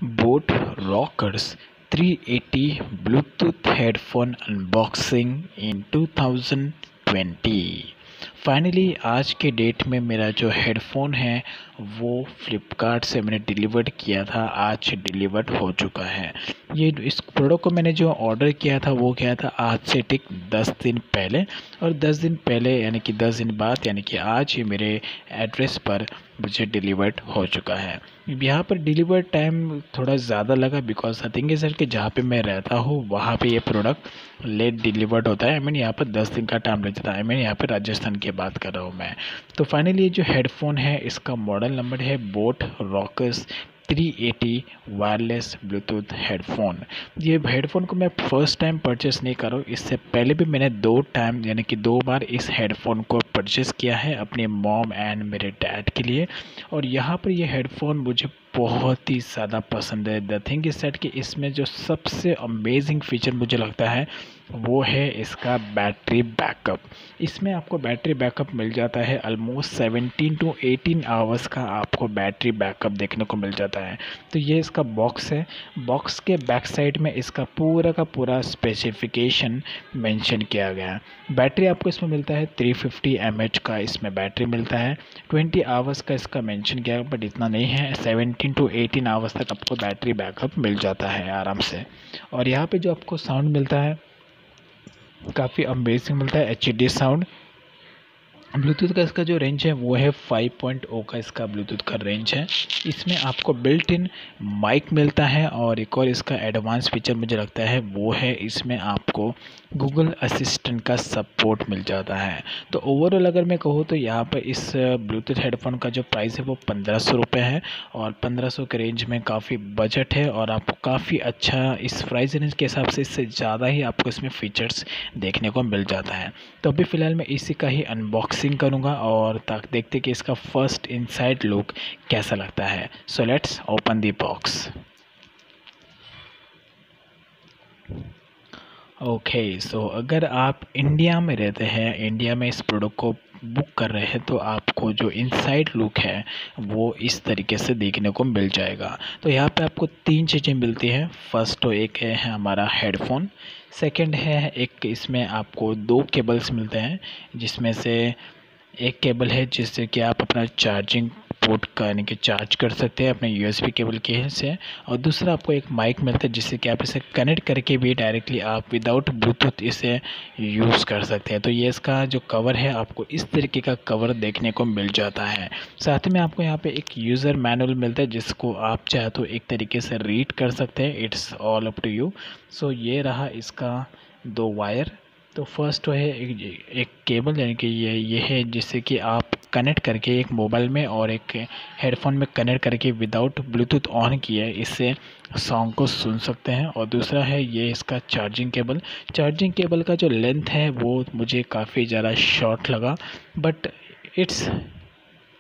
Boat Rockers 380 Bluetooth headphone unboxing in 2020। Finally आज के date में मेरा जो हेडफोन है वो फ्लिपकार्ट से मैंने डिलीवर्ड किया था, आज डिलीवर्ड हो चुका है। ये इस प्रोडक्ट को मैंने जो ऑर्डर किया था वो किया था आज से ठीक 10 दिन पहले, और 10 दिन पहले यानी कि 10 दिन बाद यानी कि आज ये मेरे एड्रेस पर मुझे डिलीवर्ड हो चुका है। यहाँ पर डिलीवर टाइम थोड़ा ज़्यादा लगा बिकॉज आई थिंक सर कि जहाँ पे मैं रहता हूँ वहाँ पे ये प्रोडक्ट लेट डिलीवर्ड होता है। आई मीन यहाँ पर 10 दिन का टाइम लग जाता है। आई मीन यहाँ पर राजस्थान की बात कर रहा हूँ मैं। तो फाइनली ये जो हेडफोन है इसका मॉडल नंबर है boAt rockers 380 wireless Bluetooth headphone. ये हेडफोन को मैं फ़र्स्ट टाइम परचेस नहीं कर रहा हूँ, इससे पहले भी मैंने 2 टाइम यानी कि 2 बार इस हेडफोन को परचेस किया है अपने मॉम एंड मेरे डैड के लिए। और यहाँ पर ये हेडफोन मुझे बहुत ही ज़्यादा पसंद है। द थिंग इज दैट कि इसमें जो सबसे अमेजिंग फीचर मुझे लगता है वो है इसका बैटरी बैकअप। इसमें आपको बैटरी बैकअप मिल जाता है ऑलमोस्ट 17 to 18 आवर्स का आपको बैटरी बैकअप देखने को मिल जाता है। तो ये इसका बॉक्स है। बॉक्स के बैक साइड में इसका पूरा का पूरा स्पेसिफिकेशन मेंशन किया गया है। बैटरी आपको इसमें मिलता है 350 mAh का इसमें बैटरी मिलता है। 20 आवर्स का इसका मेंशन किया है, बट इतना नहीं है। 17 to 18 आवर्स तक आपको बैटरी बैकअप मिल जाता है आराम से। और यहाँ पे जो आपको साउंड मिलता है काफ़ी अमेजिंग मिलता है, HD साउंड। ब्लूटूथ का इसका जो रेंज है वो है 5.0 का इसका ब्लूटूथ का रेंज है। इसमें आपको बिल्ट इन माइक मिलता है, और एक और इसका एडवांस फीचर मुझे लगता है वो है इसमें आपको गूगल असिस्टेंट का सपोर्ट मिल जाता है। तो ओवरऑल अगर मैं कहूँ तो यहाँ पर इस ब्लूटूथ हेडफोन का जो प्राइस है वो 1500 रुपये है, और 1500 के रेंज में काफ़ी बजट है, और आपको काफ़ी अच्छा इस प्राइस रेंज के हिसाब से इससे ज़्यादा ही आपको इसमें फ़ीचर्स देखने को मिल जाता है। तो अभी फ़िलहाल मैं इसी का ही अनबॉक्सिंग करूंगा और तक देखते कि इसका फर्स्ट इनसाइड लुक कैसा लगता है। So let's open the box. Okay, so अगर आप इंडिया में रहते हैं, इंडिया में इस प्रोडक्ट को बुक कर रहे हैं, तो आपको जो इनसाइड लुक है वो इस तरीके से देखने को मिल जाएगा। तो यहाँ पे आपको 3 चीज़ें मिलती हैं। फर्स्ट तो एक है हमारा हेडफोन, सेकंड है एक इसमें आपको 2 केबल्स मिलते हैं, जिसमें से एक केबल है जिससे कि आप अपना चार्जिंग पोर्ट का यानी कि चार्ज कर सकते हैं अपने USB केबल के से, और दूसरा आपको एक माइक मिलता है जिससे कि आप इसे कनेक्ट करके भी डायरेक्टली आप विदाउट ब्लूटूथ इसे यूज़ कर सकते हैं। तो ये इसका जो कवर है आपको इस तरीके का कवर देखने को मिल जाता है। साथ में आपको यहाँ पे एक यूज़र मैनुअल मिलता है जिसको आप चाहे तो एक तरीके से रीड कर सकते हैं। It's all up to you. So ये रहा इसका 2 वायर। तो फर्स्ट है एक केबल यानी कि ये है जिससे कि आप कनेक्ट करके एक मोबाइल में और एक हेडफोन में कनेक्ट करके विदाउट ब्लूटूथ ऑन किए इससे सॉन्ग को सुन सकते हैं। और दूसरा है ये इसका चार्जिंग केबल। चार्जिंग केबल का जो लेंथ है वो मुझे काफ़ी ज़्यादा शॉर्ट लगा, but it's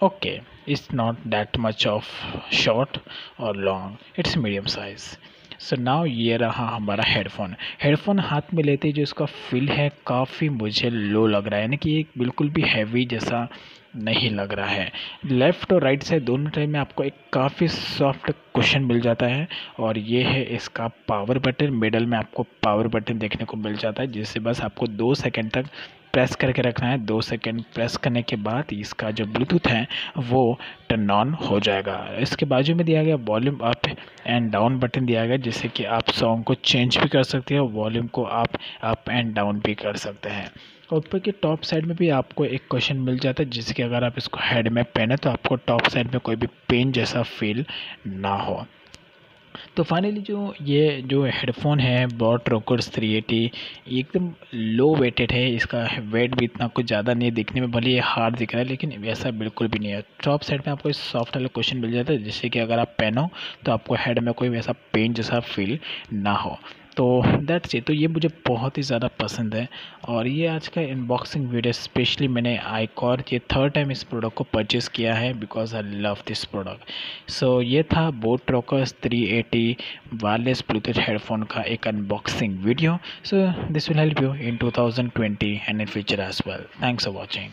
okay, it's not that much of short और long, it's medium size. So now ये रहा हमारा हेडफोन। हेडफोन हाथ में लेते ही जो इसका फील है काफ़ी मुझे लो लग रहा है, यानी कि एक बिल्कुल भी हैवी जैसा नहीं लग रहा है। लेफ़्ट और राइट साइड दोनों टाइम में आपको एक काफ़ी सॉफ्ट कुशन मिल जाता है, और ये है इसका पावर बटन। मिडल में आपको पावर बटन देखने को मिल जाता है जिससे बस आपको 2 सेकंड तक प्रेस करके रखना है। 2 सेकंड प्रेस करने के बाद इसका जो ब्लूटूथ है वो टर्न ऑन हो जाएगा। इसके बाजू में दिया गया volume up and down button दिया गया जिससे कि आप सॉन्ग को चेंज भी कर सकते हैं, वॉल्यूम को आप अप एंड डाउन भी कर सकते हैं। और ऊपर के टॉप साइड में भी आपको एक क्वेश्चन मिल जाता है जिससे कि अगर आप इसको हेड में पहने तो आपको टॉप साइड में कोई भी पेन जैसा फील ना हो। तो फाइनली ये जो हेडफोन है बोट रॉकर्स 380 एकदम लो वेटेड है। इसका वेट भी इतना कुछ ज़्यादा नहीं है, दिखने में भले ये हार्ड दिख रहा है लेकिन वैसा बिल्कुल भी नहीं है। टॉप साइड में आपको सॉफ्ट वाला क्वेश्चन मिल जाता है जिससे कि अगर आप पहनो तो आपको हेड में कोई वैसा पेन जैसा फील ना हो। तो दैट्स इट। तो ये मुझे बहुत ही ज़्यादा पसंद है, और ये आज का अनबॉक्सिंग वीडियो स्पेशली मैंने आईकॉर ये 3rd टाइम इस प्रोडक्ट को परचेज़ किया है because I love this product. So ये था boat rockers 380 wireless Bluetooth headphone का एक unboxing video. So this will help you in 2020 and in future as well. Thanks for watching.